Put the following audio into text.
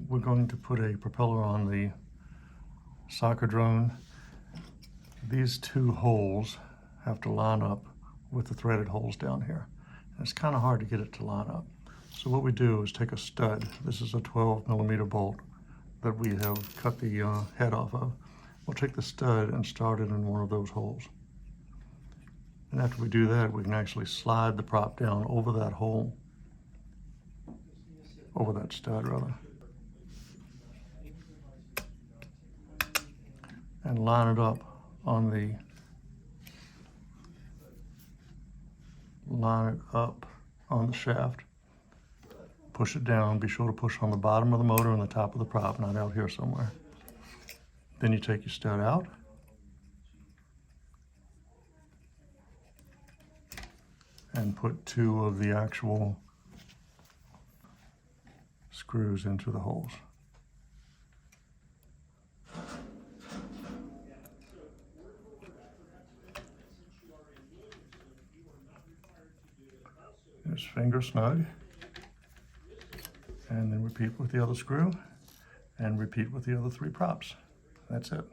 we're going to put a propeller on the soccer drone. These two holes have to line up with the threaded holes down here. And it's kind of hard to get it to line up. So what we do is take a stud. This is a 12mm bolt that we have cut the head off of. We'll take the stud and start it in one of those holes. And after we do that, we can actually slide the prop down over that hole, over that stud rather, and line it up on the, shaft. Push it down. Be sure to push on the bottom of the motor and the top of the prop, not out here somewhere. Then you take your stud out. And put two of the actual screws into the holes. Just finger snug. And then repeat with the other screw and repeat with the other three props. That's it.